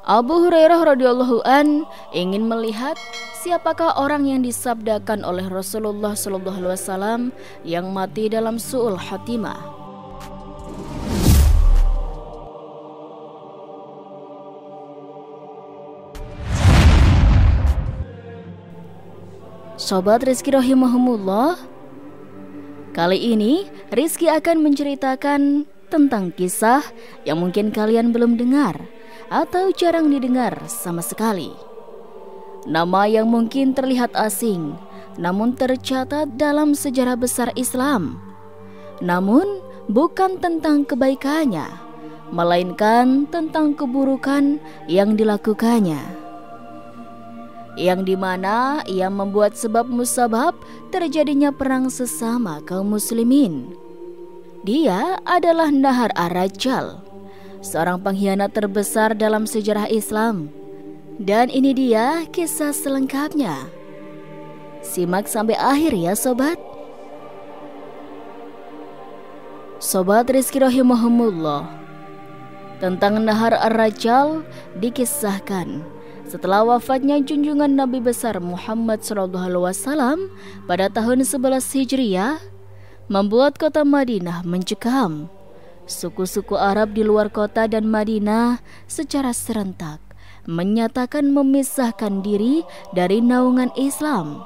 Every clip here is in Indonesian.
Abu Hurairah radhiyallahu an ingin melihat siapakah orang yang disabdakan oleh Rasulullah SAW yang mati dalam su'ul khatimah. Sobat Rizky rahimahumullah, kali ini Rizky akan menceritakan tentang kisah yang mungkin kalian belum dengar atau jarang didengar sama sekali. Nama yang mungkin terlihat asing, namun tercatat dalam sejarah besar Islam. Namun bukan tentang kebaikannya, melainkan tentang keburukan yang dilakukannya, yang dimana ia membuat sebab musabab terjadinya perang sesama kaum muslimin. Dia adalah Nahar Ar-Rajjal, seorang pengkhianat terbesar dalam sejarah Islam. Dan ini dia kisah selengkapnya. Simak sampai akhir ya sobat. Sobat Rizky rahimahumullah, tentang Nahar Ar-Rajjal dikisahkan setelah wafatnya junjungan Nabi besar Muhammad SAW pada tahun 11 Hijriah, membuat kota Madinah mencekam. Suku-suku Arab di luar kota dan Madinah secara serentak menyatakan memisahkan diri dari naungan Islam.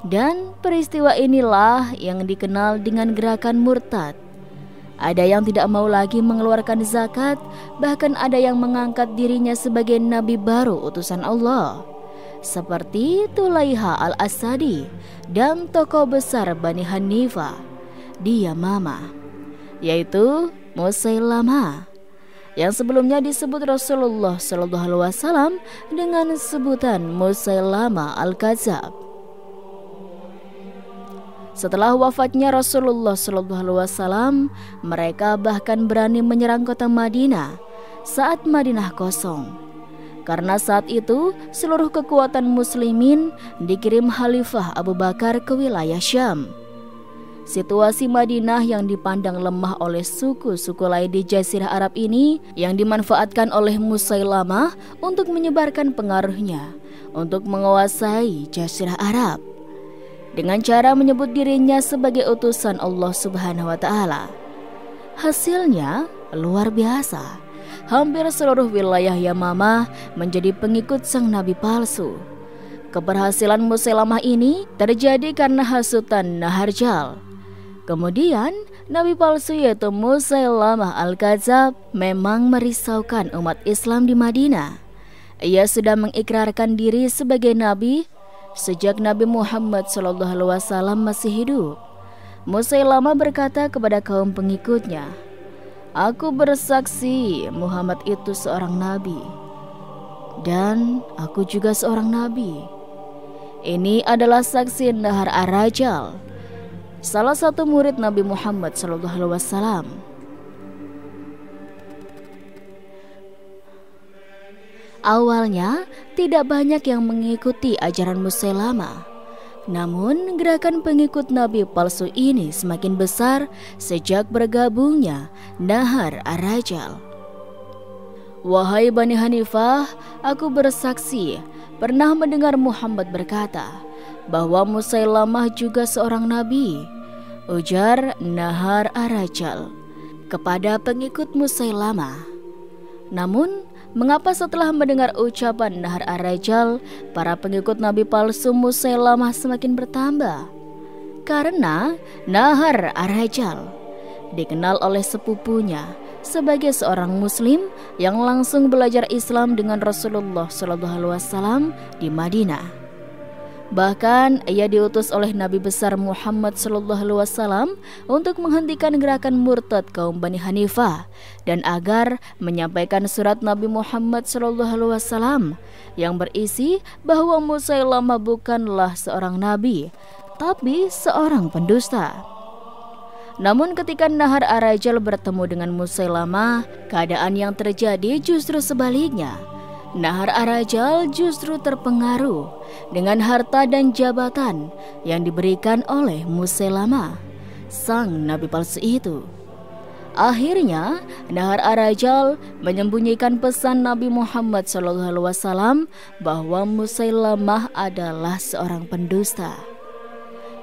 Dan peristiwa inilah yang dikenal dengan gerakan murtad. Ada yang tidak mau lagi mengeluarkan zakat, bahkan ada yang mengangkat dirinya sebagai nabi baru utusan Allah, seperti Tulaiha al-Asadi dan tokoh besar Bani Hanifah di Yamamah, yaitu Musailamah, yang sebelumnya disebut Rasulullah SAW dengan sebutan Musailamah al-Kadzab. Setelah wafatnya Rasulullah SAW, mereka bahkan berani menyerang kota Madinah saat Madinah kosong. Karena saat itu seluruh kekuatan muslimin dikirim Khalifah Abu Bakar ke wilayah Syam. Situasi Madinah yang dipandang lemah oleh suku-suku lain di Jazirah Arab ini yang dimanfaatkan oleh Musailamah untuk menyebarkan pengaruhnya untuk menguasai Jazirah Arab dengan cara menyebut dirinya sebagai utusan Allah Subhanahu wa taala. Hasilnya luar biasa. Hampir seluruh wilayah Yamamah menjadi pengikut sang nabi palsu. Keberhasilan Musailamah ini terjadi karena hasutan Naharjal. Kemudian, nabi palsu yaitu Musailamah al-Kadzab memang merisaukan umat Islam di Madinah. Ia sudah mengikrarkan diri sebagai nabi sejak Nabi Muhammad SAW masih hidup. Musailamah berkata kepada kaum pengikutnya, "Aku bersaksi Muhammad itu seorang nabi, dan aku juga seorang nabi." Ini adalah saksi Nahar Ar-Rajjal, salah satu murid Nabi Muhammad SAW. Awalnya tidak banyak yang mengikuti ajaran Musailamah. Namun gerakan pengikut nabi palsu ini semakin besar sejak bergabungnya Nahar Ar-Rajjal. "Wahai Bani Hanifah, aku bersaksi pernah mendengar Muhammad berkata bahwa Musailamah juga seorang nabi," ujar Nahar Ar-Rajjal kepada pengikut Musailamah. Namun, mengapa setelah mendengar ucapan Nahar Ar-Rajjal, para pengikut nabi palsu Musailamah semakin bertambah? Karena Nahar Ar-Rajjal dikenal oleh sepupunya sebagai seorang muslim yang langsung belajar Islam dengan Rasulullah SAW di Madinah. Bahkan ia diutus oleh Nabi besar Muhammad SAW untuk menghentikan gerakan murtad kaum Bani Hanifah dan agar menyampaikan surat Nabi Muhammad SAW yang berisi bahwa Musailamah bukanlah seorang nabi, tapi seorang pendusta. Namun ketika Nahar Ar-Rajjal bertemu dengan Musailamah, keadaan yang terjadi justru sebaliknya. Nahar Ar-Rajjal justru terpengaruh dengan harta dan jabatan yang diberikan oleh Musailamah, sang nabi palsu itu. Akhirnya, Nahar Ar-Rajal menyembunyikan pesan Nabi Muhammad SAW bahwa Musailamah adalah seorang pendusta.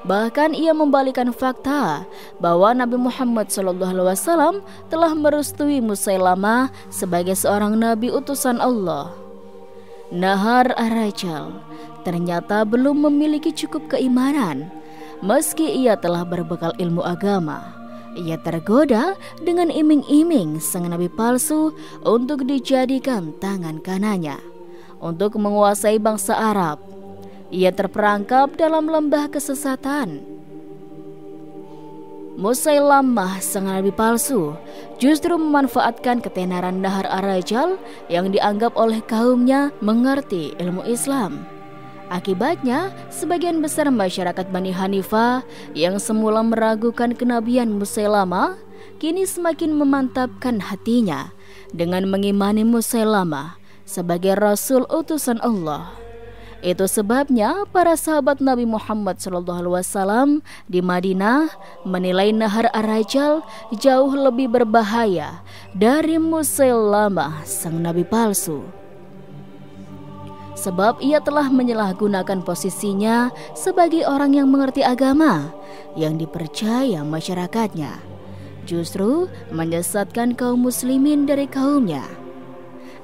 Bahkan ia membalikan fakta bahwa Nabi Muhammad SAW telah merestui Musailamah sebagai seorang nabi utusan Allah. Nahar Ar-Rajal ternyata belum memiliki cukup keimanan. Meski ia telah berbekal ilmu agama, ia tergoda dengan iming-iming sang nabi palsu untuk dijadikan tangan kanannya untuk menguasai bangsa Arab. Ia terperangkap dalam lembah kesesatan. Musailamah sang nabi palsu justru memanfaatkan ketenaran Nahar Ar-Rajal yang dianggap oleh kaumnya mengerti ilmu Islam. Akibatnya, sebagian besar masyarakat Bani Hanifah yang semula meragukan kenabian Musailamah kini semakin memantapkan hatinya dengan mengimani Musailamah sebagai Rasul utusan Allah. Itu sebabnya para sahabat Nabi Muhammad SAW di Madinah menilai Nahar Ar-Rajal jauh lebih berbahaya dari Musailamah sang nabi palsu. Sebab ia telah menyalahgunakan posisinya sebagai orang yang mengerti agama yang dipercaya masyarakatnya, justru menyesatkan kaum muslimin dari kaumnya.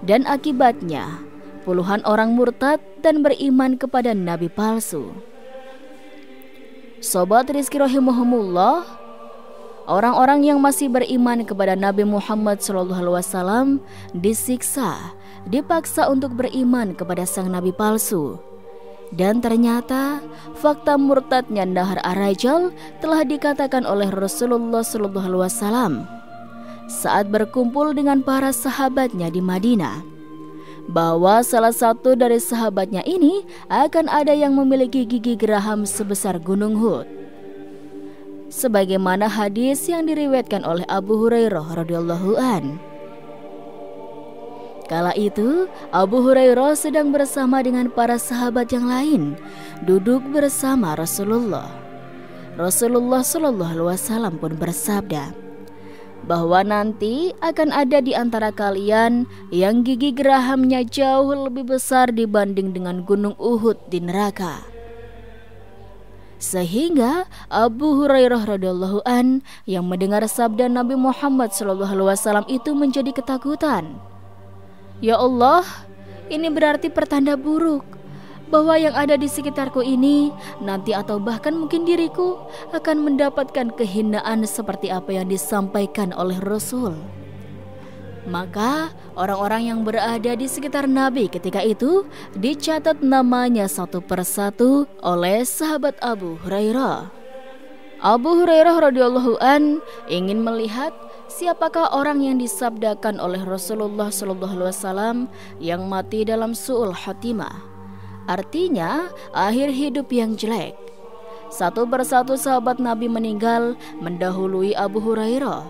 Dan akibatnya puluhan orang murtad dan beriman kepada nabi palsu. Sobat Rizki rahimahumullah, orang-orang yang masih beriman kepada Nabi Muhammad SAW disiksa, dipaksa untuk beriman kepada sang nabi palsu. Dan ternyata fakta murtadnya Nahar Ar-Rajal telah dikatakan oleh Rasulullah SAW saat berkumpul dengan para sahabatnya di Madinah, bahwa salah satu dari sahabatnya ini akan ada yang memiliki gigi geraham sebesar gunung Hud, sebagaimana hadis yang diriwayatkan oleh Abu Hurairah radhiyallahu an. Kala itu Abu Hurairah sedang bersama dengan para sahabat yang lain duduk bersama Rasulullah. Rasulullah SAW pun bersabda bahwa nanti akan ada di antara kalian yang gigi gerahamnya jauh lebih besar dibanding dengan gunung Uhud di neraka. Sehingga Abu Hurairah radhiyallahu an yang mendengar sabda Nabi Muhammad SAW itu menjadi ketakutan. Ya Allah, ini berarti pertanda buruk bahwa yang ada di sekitarku ini nanti atau bahkan mungkin diriku akan mendapatkan kehinaan seperti apa yang disampaikan oleh Rasul. Maka orang-orang yang berada di sekitar Nabi ketika itu dicatat namanya satu persatu oleh sahabat Abu Hurairah. Abu Hurairah radhiyallahu an ingin melihat siapakah orang yang disabdakan oleh Rasulullah SAW yang mati dalam su'ul khatimah, artinya akhir hidup yang jelek. Satu persatu sahabat Nabi meninggal mendahului Abu Hurairah,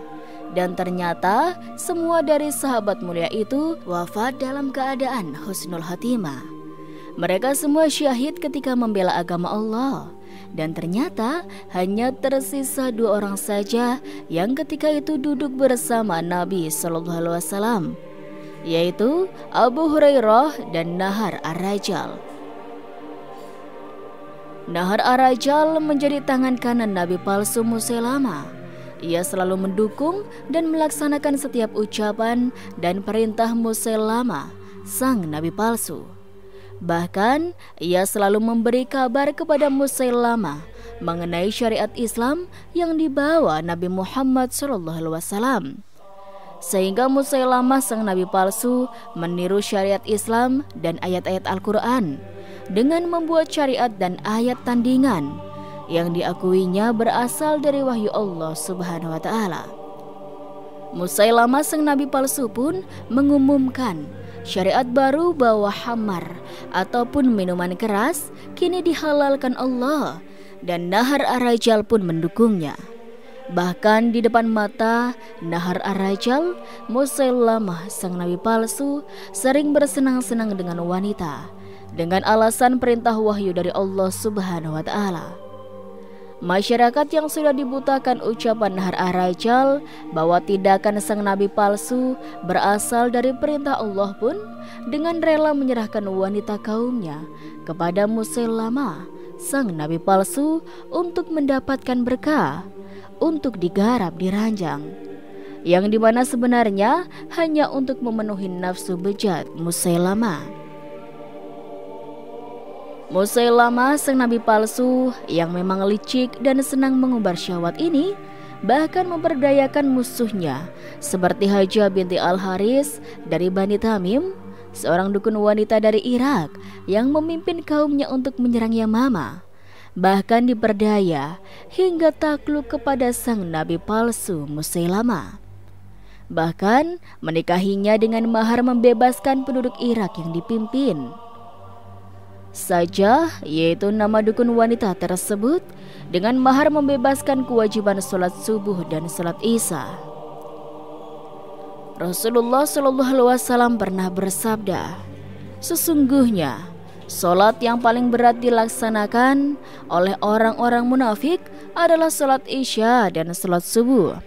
dan ternyata semua dari sahabat mulia itu wafat dalam keadaan husnul khatimah. Mereka semua syahid ketika membela agama Allah. Dan ternyata hanya tersisa 2 orang saja yang ketika itu duduk bersama Nabi SAW, yaitu Abu Hurairah dan Nahar Ar-Rajal. Nahar Ar-Rajal menjadi tangan kanan nabi palsu Musailamah. Ia selalu mendukung dan melaksanakan setiap ucapan dan perintah Musailamah, sang nabi palsu. Bahkan ia selalu memberi kabar kepada Musailamah mengenai syariat Islam yang dibawa Nabi Muhammad SAW. Sehingga Musailamah sang nabi palsu meniru syariat Islam dan ayat-ayat Al-Quran dengan membuat syariat dan ayat tandingan yang diakuinya berasal dari wahyu Allah Subhanahu wa Ta'ala. Musailamah sang nabi palsu pun mengumumkan syariat baru bahwa khamar ataupun minuman keras kini dihalalkan Allah, dan Nahar Ar-Rajal pun mendukungnya. Bahkan di depan mata Nahar Ar-Rajal, Musailamah sang nabi palsu sering bersenang-senang dengan wanita dengan alasan perintah wahyu dari Allah Subhanahu wa Ta'ala. Masyarakat yang sudah dibutakan ucapan Nahar ar-Rajal bahwa tindakan sang nabi palsu berasal dari perintah Allah pun dengan rela menyerahkan wanita kaumnya kepada Musailamah, sang nabi palsu, untuk mendapatkan berkah, untuk digarap di ranjang, yang dimana sebenarnya hanya untuk memenuhi nafsu bejat Musailamah. Musailamah, sang nabi palsu yang memang licik dan senang mengumbar syahwat ini, bahkan memperdayakan musuhnya seperti Hajah binti Al-Haris dari Bani Tamim, seorang dukun wanita dari Irak yang memimpin kaumnya untuk menyerang Yamama. Bahkan diperdaya hingga takluk kepada sang nabi palsu Musailamah. Bahkan menikahinya dengan mahar membebaskan penduduk Irak yang dipimpin saja, yaitu nama dukun wanita tersebut, dengan mahar membebaskan kewajiban sholat subuh dan sholat isya. Rasulullah SAW pernah bersabda, sesungguhnya sholat yang paling berat dilaksanakan oleh orang-orang munafik adalah sholat isya dan sholat subuh.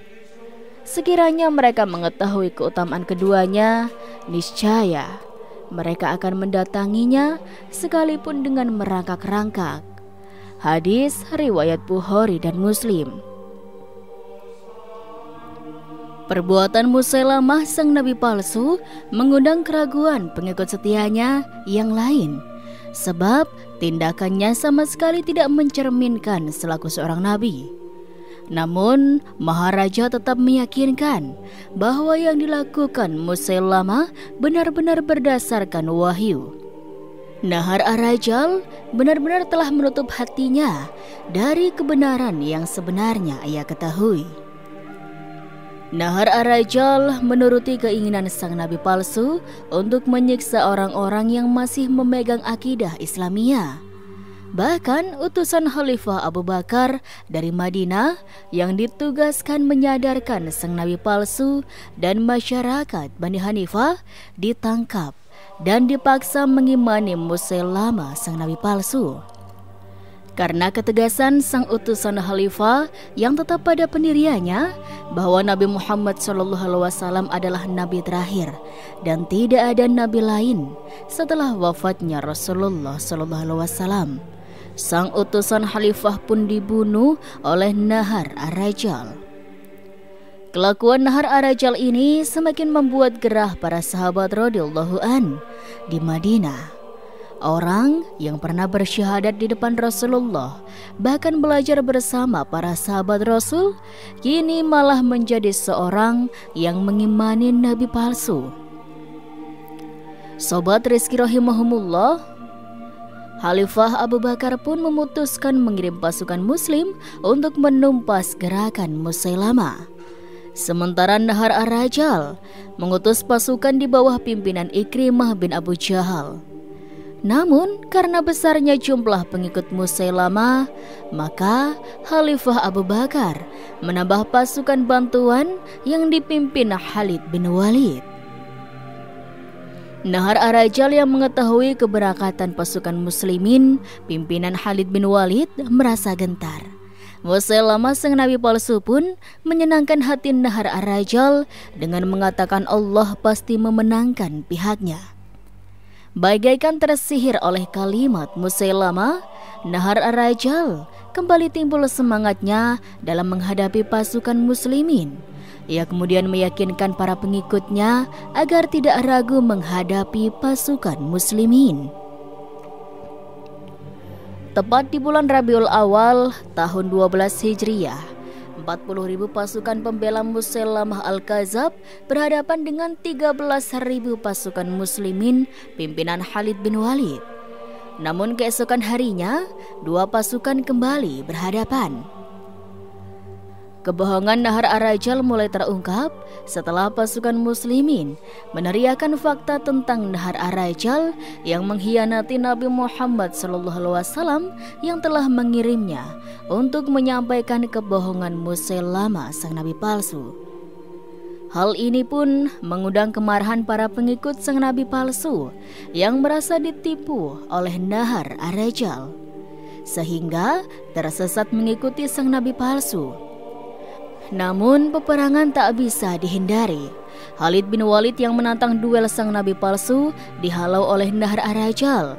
Sekiranya mereka mengetahui keutamaan keduanya, niscaya mereka akan mendatanginya sekalipun dengan merangkak-rangkak. Hadis riwayat Bukhari dan Muslim. Perbuatan Musailamah, sang nabi palsu, mengundang keraguan pengikut setianya yang lain, sebab tindakannya sama sekali tidak mencerminkan selaku seorang nabi. Namun Maharaja tetap meyakinkan bahwa yang dilakukan Musailamah benar-benar berdasarkan wahyu. Nahar ar-Rajal benar-benar telah menutup hatinya dari kebenaran yang sebenarnya ia ketahui. Nahar ar-Rajal menuruti keinginan sang nabi palsu untuk menyiksa orang-orang yang masih memegang akidah Islamiyah. Bahkan utusan Khalifah Abu Bakar dari Madinah yang ditugaskan menyadarkan sang nabi palsu dan masyarakat Bani Hanifah ditangkap dan dipaksa mengimani Musailamah, sang nabi palsu. Karena ketegasan sang utusan Khalifah yang tetap pada pendiriannya bahwa Nabi Muhammad SAW adalah nabi terakhir dan tidak ada nabi lain setelah wafatnya Rasulullah SAW. Sang utusan khalifah pun dibunuh oleh Nahar ar-Rajal. Kelakuan Nahar ar-Rajal ini semakin membuat gerah para sahabat radhiyallahu an di Madinah. Orang yang pernah bersyahadat di depan Rasulullah, bahkan belajar bersama para sahabat Rasul, kini malah menjadi seorang yang mengimani nabi palsu. Sobat Rizki rahimahumullah, Khalifah Abu Bakar pun memutuskan mengirim pasukan muslim untuk menumpas gerakan Musailamah. Sementara Nahar ar-Rajal mengutus pasukan di bawah pimpinan Ikrimah bin Abu Jahal. Namun karena besarnya jumlah pengikut Musailamah, maka Khalifah Abu Bakar menambah pasukan bantuan yang dipimpin Khalid bin Walid. Nahar ar-Rajal yang mengetahui keberangkatan pasukan muslimin pimpinan Khalid bin Walid merasa gentar. Musailamah, sang nabi palsu pun menyenangkan hati Nahar ar-Rajal dengan mengatakan Allah pasti memenangkan pihaknya. Bagaikan tersihir oleh kalimat Musailamah, Nahar ar-Rajal kembali timbul semangatnya dalam menghadapi pasukan muslimin. Ia kemudian meyakinkan para pengikutnya agar tidak ragu menghadapi pasukan muslimin. Tepat di bulan Rabiul Awal tahun 12 Hijriah, 40.000 pasukan pembela Musailamah Al-Kadzab berhadapan dengan 13.000 pasukan muslimin pimpinan Khalid bin Walid. Namun keesokan harinya, dua pasukan kembali berhadapan. Kebohongan Nahar ar-Rajal mulai terungkap setelah pasukan muslimin meneriakan fakta tentang Nahar ar-Rajal yang mengkhianati Nabi Muhammad SAW yang telah mengirimnya untuk menyampaikan kebohongan Musailamah, sang nabi palsu. Hal ini pun mengundang kemarahan para pengikut sang nabi palsu yang merasa ditipu oleh Nahar ar-Rajal. sehingga tersesat mengikuti sang nabi palsu. Namun peperangan tak bisa dihindari. Khalid bin Walid yang menantang duel sang nabi palsu dihalau oleh Nahar Ar-Rajal.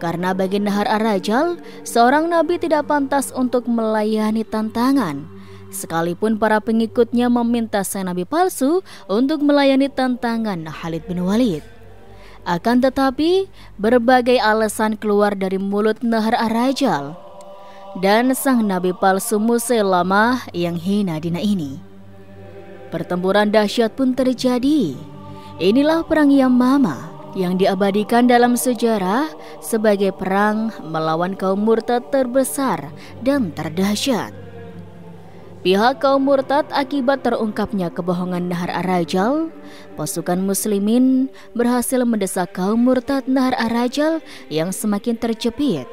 Karena bagi Nahar Ar-Rajal, seorang nabi tidak pantas untuk melayani tantangan. Sekalipun para pengikutnya meminta sang nabi palsu untuk melayani tantangan Khalid bin Walid. Akan tetapi, berbagai alasan keluar dari mulut Nahar Ar-Rajal dan sang nabi palsu Musailamah yang hina dina ini. Pertempuran dahsyat pun terjadi. Inilah perang Yamamah yang diabadikan dalam sejarah sebagai perang melawan kaum murtad terbesar dan terdahsyat. Pihak kaum murtad akibat terungkapnya kebohongan Nahar Ar-Rajal, pasukan muslimin berhasil mendesak kaum murtad Nahar Ar-Rajal yang semakin terjepit.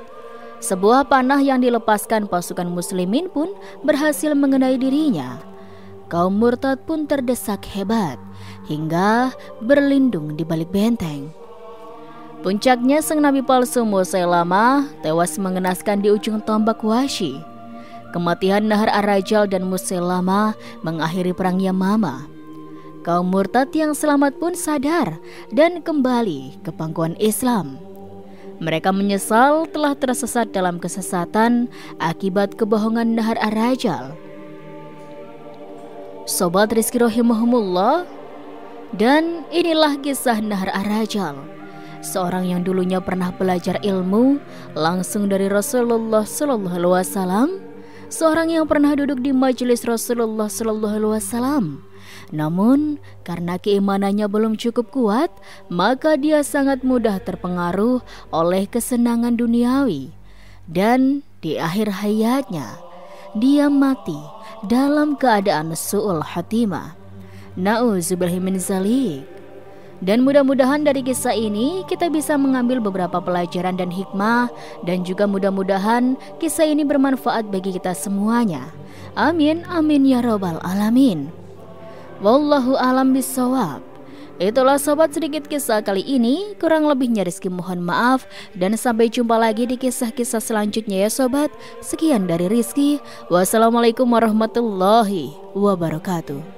Sebuah panah yang dilepaskan pasukan muslimin pun berhasil mengenai dirinya. Kaum murtad pun terdesak hebat hingga berlindung di balik benteng. Puncaknya sang nabi palsu Musailamah tewas mengenaskan di ujung tombak Wahsy. Kematian Nahar Ar-Rajal dan Musailamah mengakhiri perang Yamamah. Kaum murtad yang selamat pun sadar dan kembali ke pangkuan Islam. Mereka menyesal telah tersesat dalam kesesatan akibat kebohongan Nahar Ar-Rajal. Sobat Rizky Rahimahumullah, dan inilah kisah Nahar Ar-Rajal, seorang yang dulunya pernah belajar ilmu langsung dari Rasulullah SAW. Seorang yang pernah duduk di majelis Rasulullah SAW. Namun karena keimanannya belum cukup kuat, maka dia sangat mudah terpengaruh oleh kesenangan duniawi. Dan di akhir hayatnya, dia mati dalam keadaan su'ul khatimah. Na'udzubillahi min dzalik. Dan mudah-mudahan dari kisah ini kita bisa mengambil beberapa pelajaran dan hikmah, dan juga mudah-mudahan kisah ini bermanfaat bagi kita semuanya. Amin, amin ya robbal alamin. Wallahu alam bissawab. Itulah sobat sedikit kisah kali ini, kurang lebihnya Rizky mohon maaf, dan sampai jumpa lagi di kisah-kisah selanjutnya ya sobat. Sekian dari Rizky, wassalamualaikum warahmatullahi wabarakatuh.